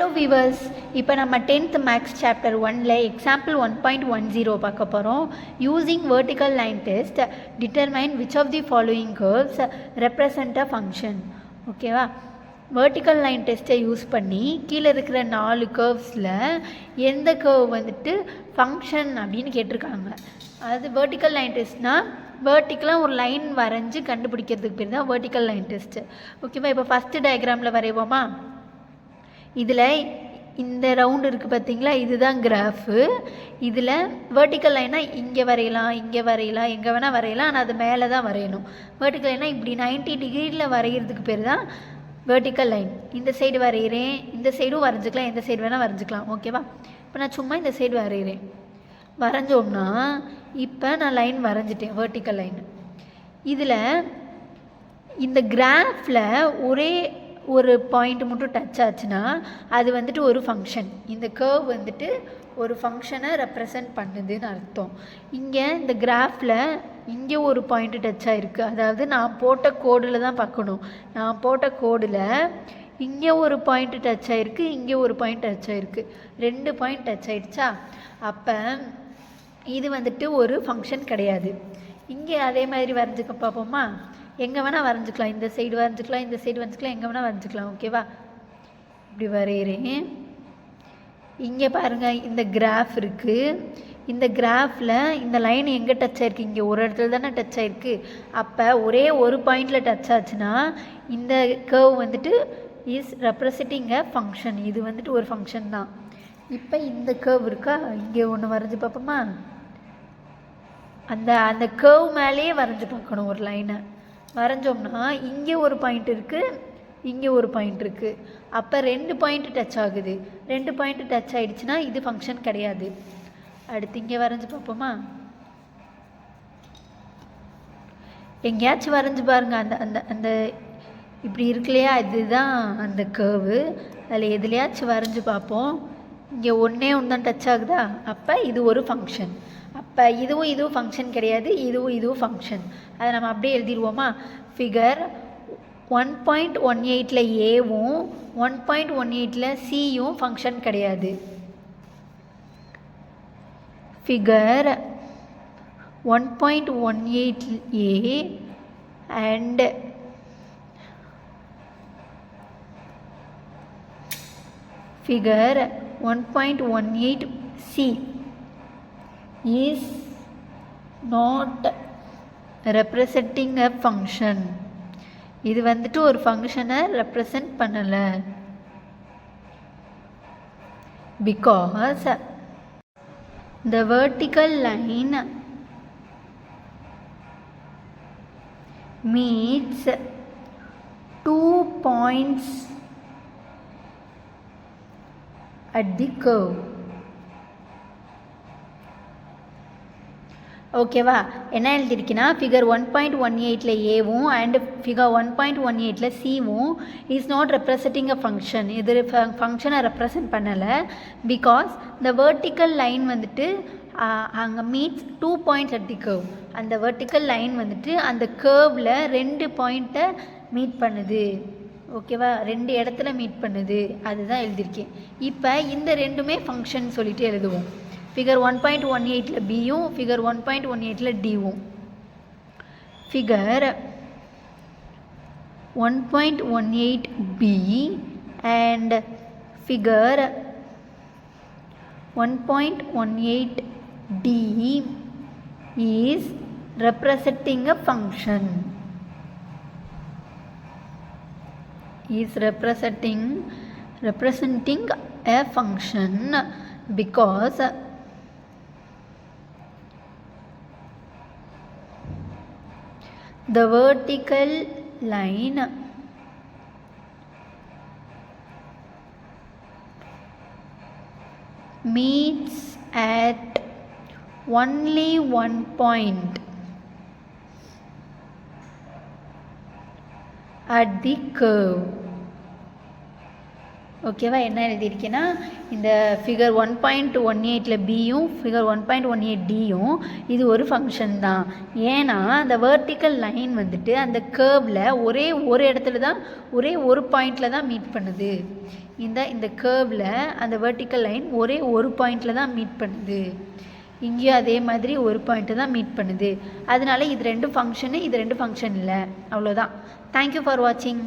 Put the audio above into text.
Hello viewers, இப்போ நம்ம 10th maths chapter 1ல் எக்ஸாம்பிள் 1.10 பார்க்க போகிறோம். Using vertical line test determine which of the following curves represent a function. ஓகேவா? Vertical line டெஸ்ட்டை யூஸ் பண்ணி கீழே இருக்கிற 4 கர்வ்ஸில் எந்த கர்வ் வந்துட்டு ஃபங்க்ஷன் அப்படின்னு கேட்டிருக்காங்க. அது வெர்டிக்கல் லைன் டெஸ்ட்னால் வேர்ட்டிக்கலாக ஒரு லைன் வரைஞ்சி கண்டுபிடிக்கிறதுக்கு பேர் தான் வெர்டிக்கல் லைன் டெஸ்ட்டு. ஓகேவா? இப்போ ஃபஸ்ட்டு டயக்ராமில் வரைவோமா? இதில் இந்த ரவுண்டு இருக்குது பார்த்தீங்களா, இதுதான் கிராஃபு. இதில் வெர்டிக்கல் லைனாக இங்கே வரையலாம், இங்கே வரையலாம், எங்கே வேணால் வரையலாம். ஆனால் அது மேலே தான் வரையணும். வெர்டிக்கல் லைனாக இப்படி 90 டிகிரியில் வரைகிறதுக்கு பேர் தான் வெர்டிக்கல் லைன். இந்த சைடு வரைகிறேன், இந்த சைடும் வரைஞ்சிக்கலாம், எந்த சைடு வேணால் வரைஞ்சிக்கலாம். ஓகேவா? இப்போ நான் சும்மா இந்த சைடு வரைகிறேன். வரைஞ்சோம்னா இப்போ நான் லைன் வரைஞ்சிட்டேன், வெர்டிக்கல் லைன். இதில் இந்த கிராஃபில் ஒரே ஒரு பாயிண்ட் மட்டும் டச் ஆச்சுன்னா அது வந்துட்டு ஒரு ஃபங்க்ஷன். இந்த கர்வ் வந்துட்டு ஒரு ஃபங்க்ஷனை ரெப்ரசன்ட் பண்ணுதுன்னு அர்த்தம். இங்கே இந்த கிராஃபில் இங்கே ஒரு பாயிண்ட் டச் ஆகிருக்கு, அதாவது நான் போட்ட கோடில் தான் பார்க்கணும். நான் போட்ட கோடில் இங்கே ஒரு பாயிண்ட் டச் ஆகிருக்கு, இங்கே ஒரு பாயிண்ட் டச் ஆகிருக்கு, 2 பாயிண்ட் டச் ஆகிடுச்சா? அப்போ இது வந்துட்டு ஒரு ஃபங்க்ஷன் கிடையாது. இங்கே அதே மாதிரி வரைஞ்சிக்க பார்ப்போமா? எங்கே வேணால் வரைஞ்சிக்கலாம், இந்த சைடு வரைஞ்சிக்கலாம், இந்த சைடு வரைஞ்சிக்கலாம், எங்கே வேணால் வரைஞ்சிக்கலாம். ஓகேவா? இப்படி வரைகிறேன். இங்கே பாருங்கள், இந்த கிராஃப் இருக்குது. இந்த கிராஃபில் இந்த லைன் எங்கே டச் ஆகிருக்கு? இங்கே ஒரு இடத்துல தானே டச் ஆகிருக்கு. அப்போ ஒரே ஒரு பாயிண்டில் டச் ஆச்சுன்னா இந்த கர்வ் வந்துட்டு இஸ் ரெப்ரசன்டிங் அ ஃபங்க்ஷன். இது வந்துட்டு ஒரு ஃபங்க்ஷன் தான். இப்போ இந்த கர்வ் இருக்கா, இங்கே ஒன்று வரைஞ்சி பார்ப்போமா? அந்த கர்வ் மேலேயே வரைஞ்சி பார்க்கணும் ஒரு லைனை. வரைஞ்சோம்னா இங்கே ஒரு பாயிண்ட் இருக்குது, இங்கே ஒரு பாயிண்ட் இருக்குது. அப்போ 2 பாயிண்ட் டச் ஆகுது. 2 பாயிண்ட் டச் ஆகிடுச்சுன்னா இது ஃபங்க்ஷன் கிடையாது. அடுத்து இங்கே வரைஞ்சி பார்ப்போமா? எங்கேயாச்சும் வரைஞ்சி பாருங்கள். அந்த அந்த அந்த இப்படி இருக்கு இல்லையா, இதுதான் அந்த கர்வு. அதில் எதுலையாச்சும் வரைஞ்சி பார்ப்போம். இங்கே ஒன்றே ஒன்று தான் டச் ஆகுதா? அப்போ இது ஒரு ஃபங்க்ஷன். அப்போ இதுவும் ஃபங்க்ஷன் கிடையாது, இதுவும் ஃபங்க்ஷன். அதை நம்ம அப்படியே எழுதிடுவோமா? ஃபிகர் 1.18ல் ஏவும் 1.18ல் சியும் ஃபங்க்ஷன் கிடையாது. Figure 1.18 and figure 1.18 C is not representing a function. இது வந்துட்டு ஒரு ஃபங்க்ஷனை ரெப்ரசன்ட் பண்ணலை. Because the vertical line meets 2 points at the curve. ஓகேவா? என்ன எழுதிருக்கீங்கன்னா, ஃபிகர் 1.18ல் ஏவும் அண்ட் ஃபிகர் 1.18ல் சிவும் is not representing a function. இது ஃபங்க்ஷனை ரெப்ரசன்ட் பண்ணலை. பிகாஸ் இந்த வெர்டிக்கல் லைன் வந்துட்டு அங்கே meets 2 points at the curve. அந்த வெர்டிக்கல் லைன் வந்துட்டு அந்த கர்வில் 2 பாயிண்ட்டை மீட் பண்ணுது. ஓகேவா? 2 இடத்துல மீட் பண்ணுது. அதுதான் எழுதியிருக்கேன். இப்போ இந்த ரெண்டுமே ஃபங்க்ஷன் சொல்லிட்டு எழுதுவோம். ஃபிகர் 1.18ல் பியும் ஃபிகர் 1.18ல் டிவும். Figure 1.18 B and figure 1.18 D is representing a function. Is representing a function because the vertical line meets at only one point at the curve. ஓகேவா? என்ன எழுதியிருக்கேன்னா, இந்த ஃபிகர் 1.18ல் பியும் ஃபிகர் 1.18 டியும் இது ஒரு ஃபங்க்ஷன் தான். ஏன்னா அந்த வெர்டிக்கல் லைன் வந்துட்டு அந்த கேர்வில் ஒரே ஒரு இடத்துல தான், ஒரே ஒரு பாயிண்டில் தான் மீட் பண்ணுது. இந்த கேர்வில் அந்த வெர்டிக்கல் லைன் ஒரே ஒரு பாயிண்டில் தான் மீட் பண்ணுது. இங்கேயும் அதே மாதிரி ஒரு பாயிண்ட்டு தான் மீட் பண்ணுது. அதனால இது 2 ஃபங்க்ஷனு, இது 2 ஃபங்க்ஷன் இல்லை. அவ்வளோதான். தேங்க்யூ ஃபார் வாட்சிங்.